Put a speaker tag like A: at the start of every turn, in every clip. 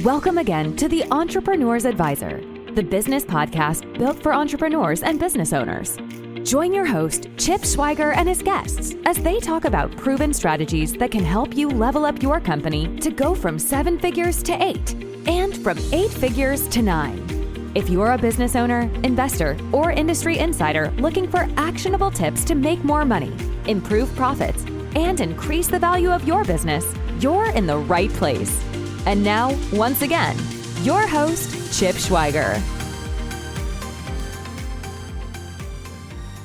A: Welcome again to the Entrepreneur's Advisor, the business podcast built for entrepreneurs and business owners. Join your host, Chip Schweiger, and his guests as they talk about proven strategies that can help you level up your company to go from 7 figures to 8 and from 8 figures to 9. If you're a business owner, investor, or industry insider looking for actionable tips to make more money, improve profits, and increase the value of your business, you're in the right place. And now, once again, your host, Chip Schweiger.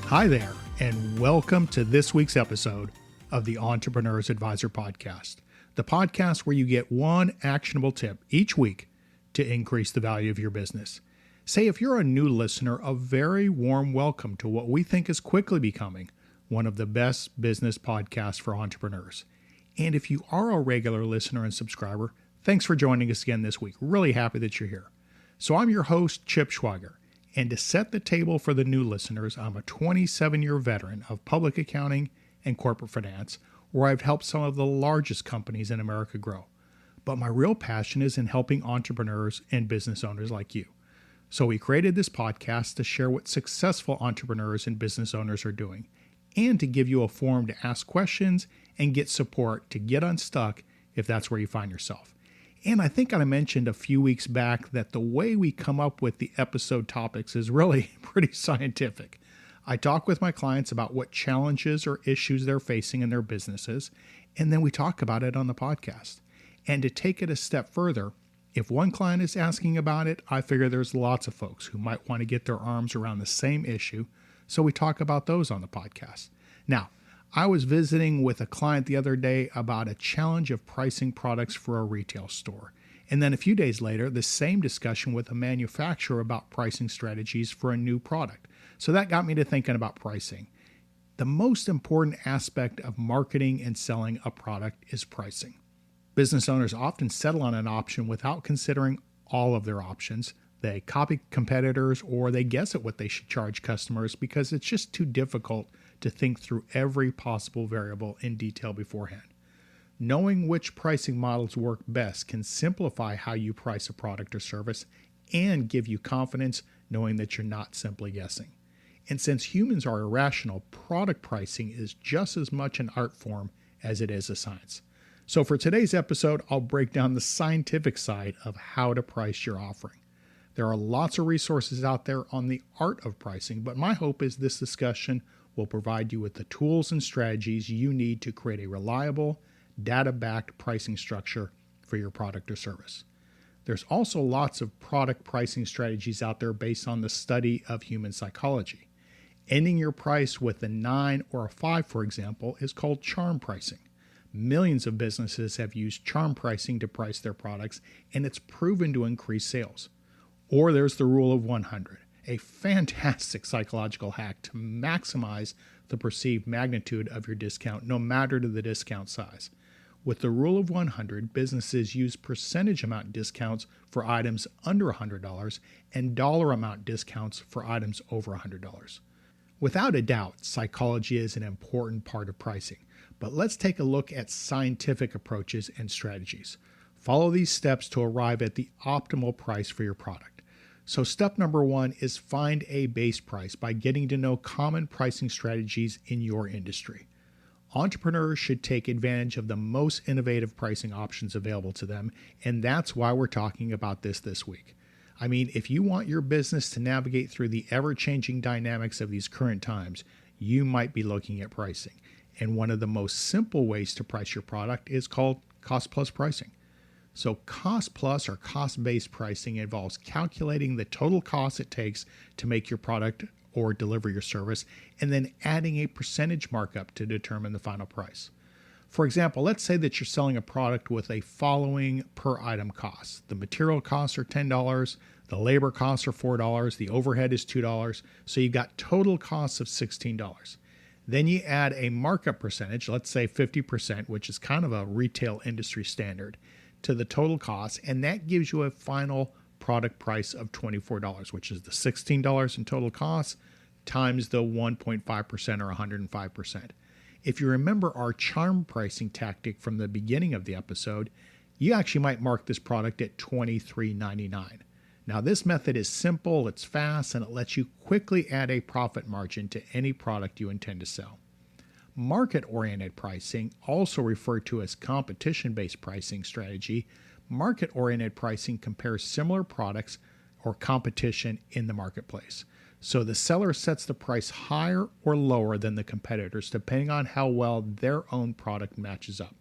B: Hi there, and welcome to this week's episode of the Entrepreneur's Advisor podcast, the podcast where you get one actionable tip each week to increase the value of your business. Say, if you're a new listener, a very warm welcome to what we think is quickly becoming one of the best business podcasts for entrepreneurs. And if you are a regular listener and subscriber, thanks for joining us again this week. Really happy that you're here. So I'm your host, Chip Schweiger. And to set the table for the new listeners, I'm a 27-year veteran of public accounting and corporate finance, where I've helped some of the largest companies in America grow. But my real passion is in helping entrepreneurs and business owners like you. So we created this podcast to share what successful entrepreneurs and business owners are doing, and to give you a forum to ask questions and get support to get unstuck if that's where you find yourself. And I think I mentioned a few weeks back that the way we come up with the episode topics is really pretty scientific. I talk with my clients about what challenges or issues they're facing in their businesses, and then we talk about it on the podcast. And to take it a step further, if one client is asking about it, I figure there's lots of folks who might want to get their arms around the same issue, so we talk about those on the podcast. Now, I was visiting with a client the other day about a challenge of pricing products for a retail store. And then a few days later, the same discussion with a manufacturer about pricing strategies for a new product. So that got me to thinking about pricing. The most important aspect of marketing and selling a product is pricing. Business owners often settle on an option without considering all of their options. They copy competitors or they guess at what they should charge customers because it's just too difficult to think through every possible variable in detail beforehand. Knowing which pricing models work best can simplify how you price a product or service and give you confidence knowing that you're not simply guessing. And since humans are irrational, product pricing is just as much an art form as it is a science. So for today's episode, I'll break down the scientific side of how to price your offering. There are lots of resources out there on the art of pricing, but my hope is this discussion will provide you with the tools and strategies you need to create a reliable, data-backed pricing structure for your product or service. There's also lots of product pricing strategies out there based on the study of human psychology. Ending your price with a 9 or a 5, for example, is called charm pricing. Millions of businesses have used charm pricing to price their products, and it's proven to increase sales. Or there's the rule of 100, a fantastic psychological hack to maximize the perceived magnitude of your discount, no matter the discount size. With the rule of 100, businesses use percentage amount discounts for items under $100 and dollar amount discounts for items over $100. Without a doubt, psychology is an important part of pricing, but let's take a look at scientific approaches and strategies. Follow these steps to arrive at the optimal price for your product. So step number 1 is find a base price by getting to know common pricing strategies in your industry. Entrepreneurs should take advantage of the most innovative pricing options available to them, and that's why we're talking about this week. I mean, if you want your business to navigate through the ever-changing dynamics of these current times, you might be looking at pricing. And one of the most simple ways to price your product is called cost-plus pricing. So cost-plus or cost-based pricing involves calculating the total cost it takes to make your product or deliver your service, and then adding a percentage markup to determine the final price. For example, let's say that you're selling a product with a following per item costs. The material costs are $10, the labor costs are $4, the overhead is $2, so you've got total costs of $16. Then you add a markup percentage, let's say 50%, which is kind of a retail industry standard, to the total cost, and that gives you a final product price of $24, which is the $16 in total cost times the 1.5% or 105%. If you remember our charm pricing tactic from the beginning of the episode, You actually might mark this product at $23.99. Now, this method is simple, it's fast, and it lets you quickly add a profit margin to any product you intend to sell. Market-oriented pricing, also referred to as competition-based pricing strategy, market-oriented pricing compares similar products or competition in the marketplace. So the seller sets the price higher or lower than the competitors depending on how well their own product matches up.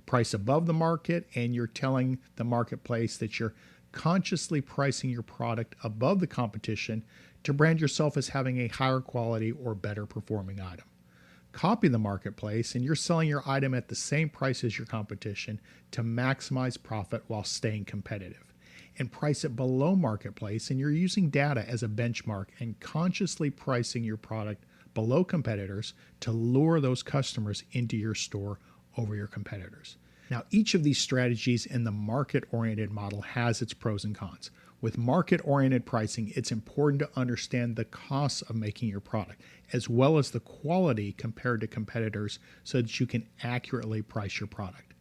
B: Price above the market, and you're telling the marketplace that you're consciously pricing your product above the competition to brand yourself as having a higher quality or better performing item. Copy the marketplace, and you're selling your item at the same price as your competition to maximize profit while staying competitive. And price it below marketplace, and you're using data as a benchmark and consciously pricing your product below competitors to lure those customers into your store over your competitors. Now, each of these strategies in the market-oriented model has its pros and cons. With market-oriented pricing, it's important to understand the costs of making your product, as well as the quality compared to competitors, so that you can accurately price your product.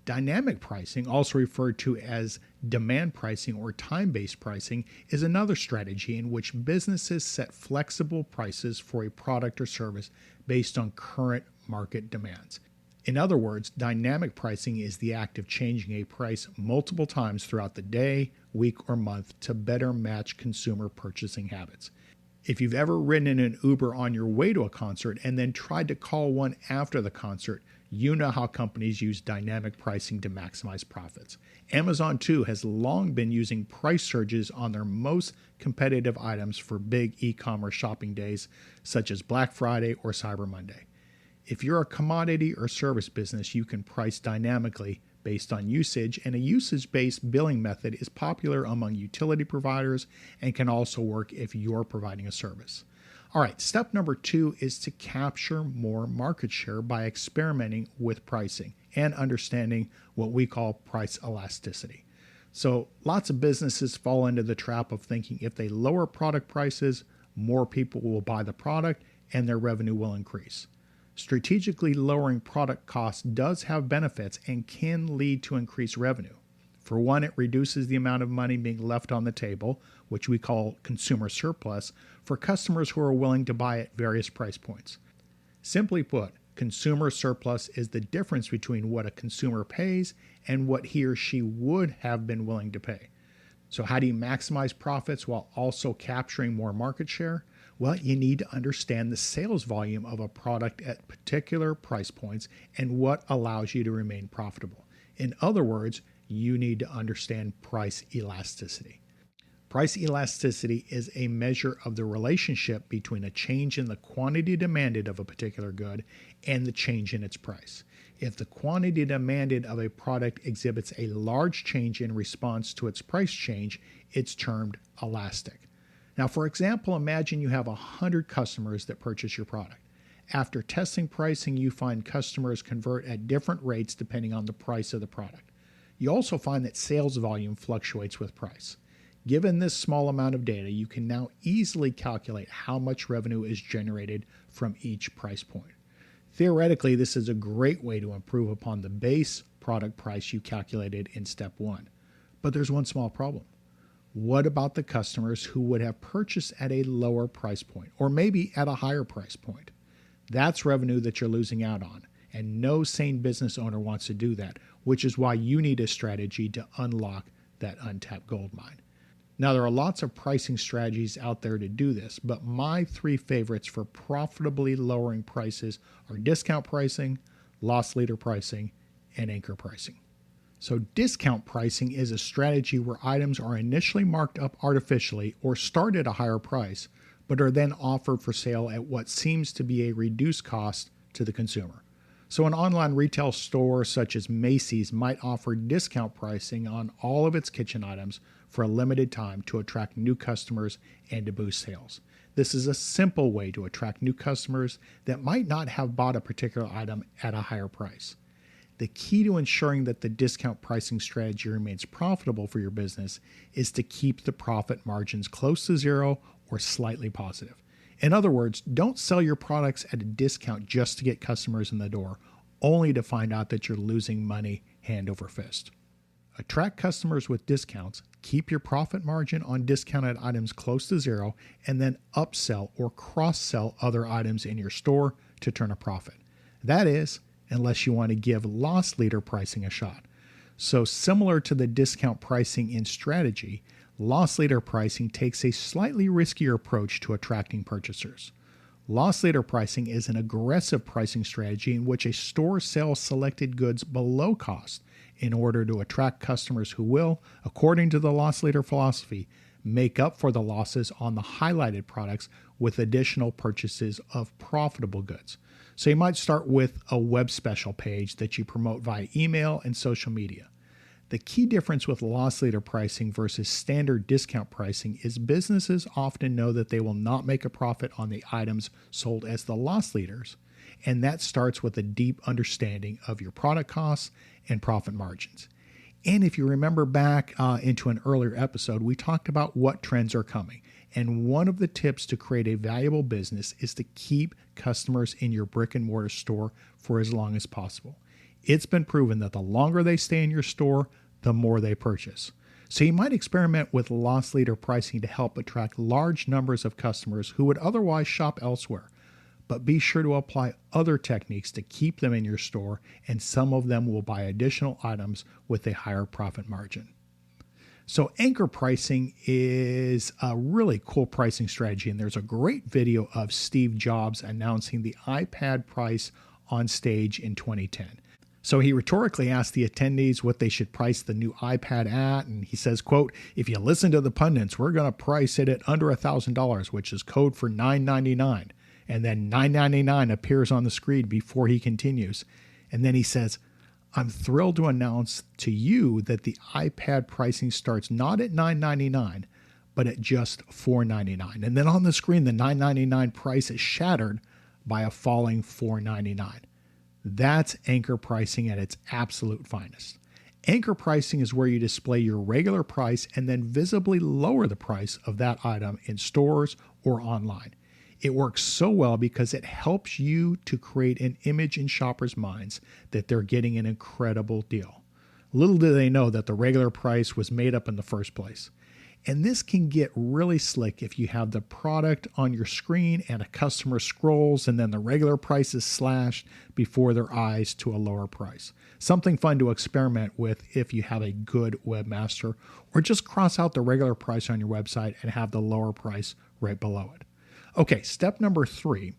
B: Dynamic pricing, also referred to as demand pricing or time-based pricing, is another strategy in which businesses set flexible prices for a product or service based on current market demands. In other words, dynamic pricing is the act of changing a price multiple times throughout the day, week, or month to better match consumer purchasing habits. If you've ever ridden in an Uber on your way to a concert and then tried to call one after the concert, you know how companies use dynamic pricing to maximize profits. Amazon, too, has long been using price surges on their most competitive items for big e-commerce shopping days, such as Black Friday or Cyber Monday. If you're a commodity or service business, you can price dynamically based on usage, and a usage-based billing method is popular among utility providers and can also work if you're providing a service. All right, step number 2 is to capture more market share by experimenting with pricing and understanding what we call price elasticity. So lots of businesses fall into the trap of thinking if they lower product prices, more people will buy the product and their revenue will increase. Strategically lowering product costs does have benefits and can lead to increased revenue. For one, it reduces the amount of money being left on the table, which we call consumer surplus, for customers who are willing to buy at various price points. Simply put, consumer surplus is the difference between what a consumer pays and what he or she would have been willing to pay. So how do you maximize profits while also capturing more market share? Well, you need to understand the sales volume of a product at particular price points and what allows you to remain profitable. In other words, you need to understand price elasticity. Price elasticity is a measure of the relationship between a change in the quantity demanded of a particular good and the change in its price. If the quantity demanded of a product exhibits a large change in response to its price change, it's termed elastic. Now, for example, imagine you have 100 customers that purchase your product. After testing pricing, you find customers convert at different rates depending on the price of the product. You also find that sales volume fluctuates with price. Given this small amount of data, you can now easily calculate how much revenue is generated from each price point. Theoretically, this is a great way to improve upon the base product price you calculated in step 1. But there's one small problem. What about the customers who would have purchased at a lower price point, or maybe at a higher price point? That's revenue that you're losing out on, and no sane business owner wants to do that, which is why you need a strategy to unlock that untapped gold mine. Now, there are lots of pricing strategies out there to do this, but my 3 favorites for profitably lowering prices are discount pricing, loss leader pricing, and anchor pricing. So discount pricing is a strategy where items are initially marked up artificially or start at a higher price, but are then offered for sale at what seems to be a reduced cost to the consumer. So an online retail store such as Macy's might offer discount pricing on all of its kitchen items for a limited time to attract new customers and to boost sales. This is a simple way to attract new customers that might not have bought a particular item at a higher price. The key to ensuring that the discount pricing strategy remains profitable for your business is to keep the profit margins close to zero or slightly positive. In other words, don't sell your products at a discount just to get customers in the door, only to find out that you're losing money hand over fist. Attract customers with discounts, keep your profit margin on discounted items close to zero, and then upsell or cross-sell other items in your store to turn a profit. That is, unless you want to give loss leader pricing a shot. So similar to the discount pricing in strategy, loss leader pricing takes a slightly riskier approach to attracting purchasers. Loss leader pricing is an aggressive pricing strategy in which a store sells selected goods below cost in order to attract customers who will, according to the loss leader philosophy, make up for the losses on the highlighted products with additional purchases of profitable goods. So you might start with a web special page that you promote via email and social media. The key difference with loss leader pricing versus standard discount pricing is businesses often know that they will not make a profit on the items sold as the loss leaders, and that starts with a deep understanding of your product costs and profit margins. And if you remember back into an earlier episode, we talked about what trends are coming. And one of the tips to create a valuable business is to keep customers in your brick and mortar store for as long as possible. It's been proven that the longer they stay in your store, the more they purchase. So you might experiment with loss leader pricing to help attract large numbers of customers who would otherwise shop elsewhere. But be sure to apply other techniques to keep them in your store, and some of them will buy additional items with a higher profit margin. So anchor pricing is a really cool pricing strategy, and there's a great video of Steve Jobs announcing the iPad price on stage in 2010. So he rhetorically asked the attendees what they should price the new iPad at, and he says, quote, "If you listen to the pundits, we're going to price it at under $1,000, which is code for $999. And then $999 appears on the screen before he continues. And then he says, "I'm thrilled to announce to you that the iPad pricing starts not at $999, but at just $499. And then on the screen, the $999 price is shattered by a falling $499. That's anchor pricing at its absolute finest. Anchor pricing is where you display your regular price and then visibly lower the price of that item in stores or online. It works so well because it helps you to create an image in shoppers' minds that they're getting an incredible deal. Little do they know that the regular price was made up in the first place. And this can get really slick if you have the product on your screen and a customer scrolls and then the regular price is slashed before their eyes to a lower price. Something fun to experiment with if you have a good webmaster, or just cross out the regular price on your website and have the lower price right below it. Okay, step number 3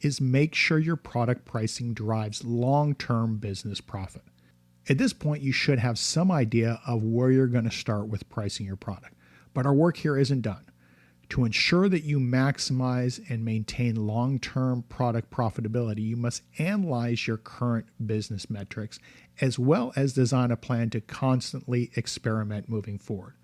B: is make sure your product pricing drives long-term business profit. At this point, you should have some idea of where you're going to start with pricing your product. But our work here isn't done. To ensure that you maximize and maintain long-term product profitability, you must analyze your current business metrics as well as design a plan to constantly experiment moving forward.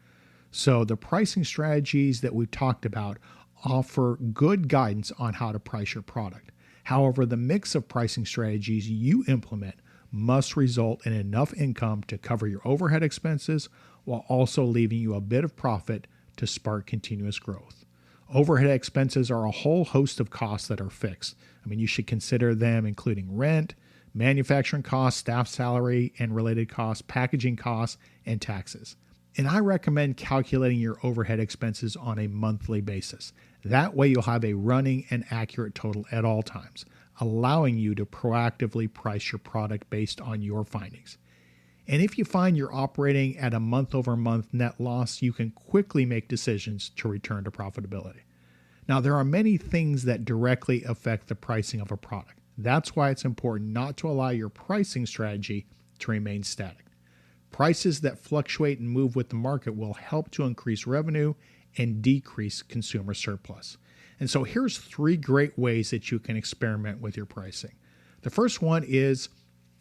B: So the pricing strategies that we talked about offer good guidance on how to price your product. However, the mix of pricing strategies you implement must result in enough income to cover your overhead expenses while also leaving you a bit of profit to spark continuous growth. Overhead expenses are a whole host of costs that are fixed. You should consider them including rent, manufacturing costs, staff salary and related costs, packaging costs, and taxes. And I recommend calculating your overhead expenses on a monthly basis. That way you'll have a running and accurate total at all times, allowing you to proactively price your product based on your findings. And if you find you're operating at a month-over-month net loss, you can quickly make decisions to return to profitability. Now, there are many things that directly affect the pricing of a product. That's why it's important not to allow your pricing strategy to remain static. Prices that fluctuate and move with the market will help to increase revenue and decrease consumer surplus. And so here's 3 great ways that you can experiment with your pricing. The first one is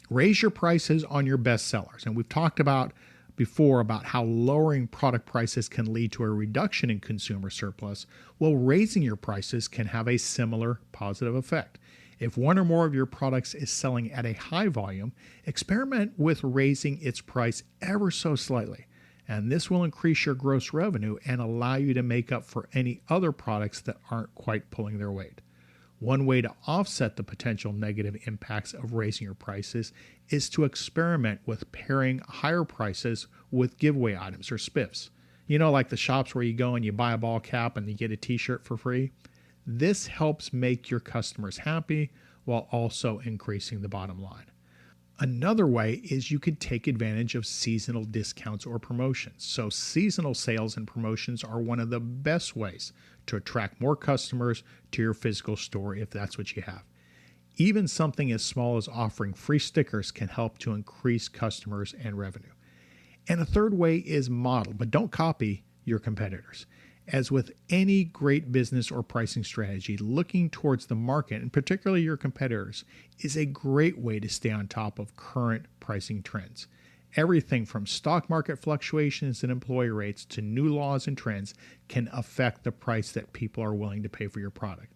B: raise your prices on your best sellers. And we've talked about before about how lowering product prices can lead to a reduction in consumer surplus. Well, raising your prices can have a similar positive effect. If one or more of your products is selling at a high volume, experiment with raising its price ever so slightly. And this will increase your gross revenue and allow you to make up for any other products that aren't quite pulling their weight. One way to offset the potential negative impacts of raising your prices is to experiment with pairing higher prices with giveaway items or spiffs. You know, like the shops where you go and you buy a ball cap and you get a t-shirt for free. This helps make your customers happy while also increasing the bottom line. Another way is you could take advantage of seasonal discounts or promotions. So seasonal sales and promotions are one of the best ways to attract more customers to your physical store if that's what you have. Even something as small as offering free stickers can help to increase customers and revenue. And a third way is model, but don't copy your competitors. As with any great business or pricing strategy, looking towards the market, and particularly your competitors, is a great way to stay on top of current pricing trends. Everything from stock market fluctuations and employee rates to new laws and trends can affect the price that people are willing to pay for your product.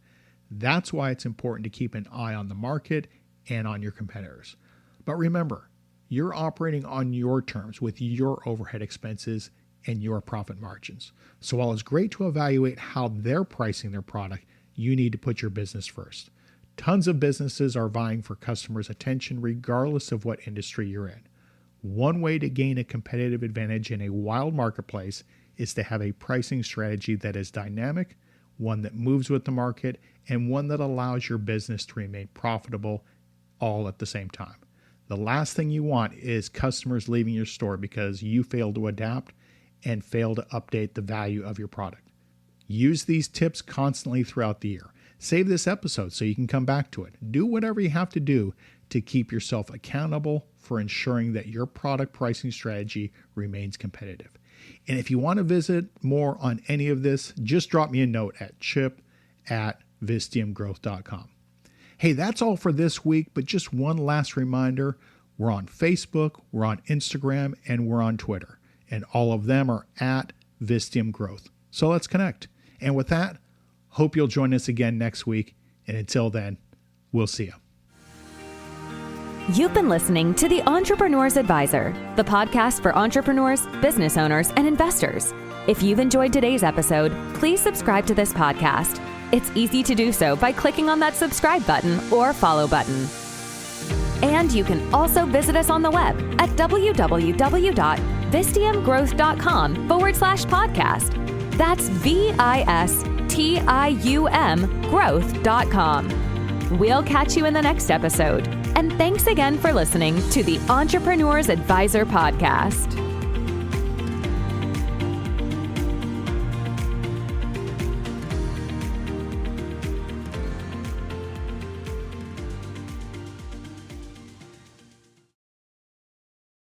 B: That's why it's important to keep an eye on the market and on your competitors. But remember, you're operating on your terms with your overhead expenses and your profit margins. So while it's great to evaluate how they're pricing their product, you need to put your business first. Tons of businesses are vying for customers' attention regardless of what industry you're in. One way to gain a competitive advantage in a wild marketplace is to have a pricing strategy that is dynamic, one that moves with the market, and one that allows your business to remain profitable all at the same time. The last thing you want is customers leaving your store because you failed to adapt and fail to update the value of your product. Use these tips constantly throughout the year. Save this episode so you can come back to it. Do whatever you have to do to keep yourself accountable for ensuring that your product pricing strategy remains competitive. And if you want to visit more on any of this, just drop me a note at chip@vistiumgrowth.com. Hey, that's all for this week, but just one last reminder, we're on Facebook, we're on Instagram, and we're on Twitter. And all of them are at Vistium Growth. So let's connect. And with that, hope you'll join us again next week. And until then, we'll see you.
A: You've been listening to The Entrepreneur's Advisor, the podcast for entrepreneurs, business owners, and investors. If you've enjoyed today's episode, please subscribe to this podcast. It's easy to do so by clicking on that subscribe button or follow button. And you can also visit us on the web at www.vistiumgrowth.com/podcast. That's VISTIUM growth.com. We'll catch you in the next episode. And thanks again for listening to the Entrepreneur's Advisor podcast.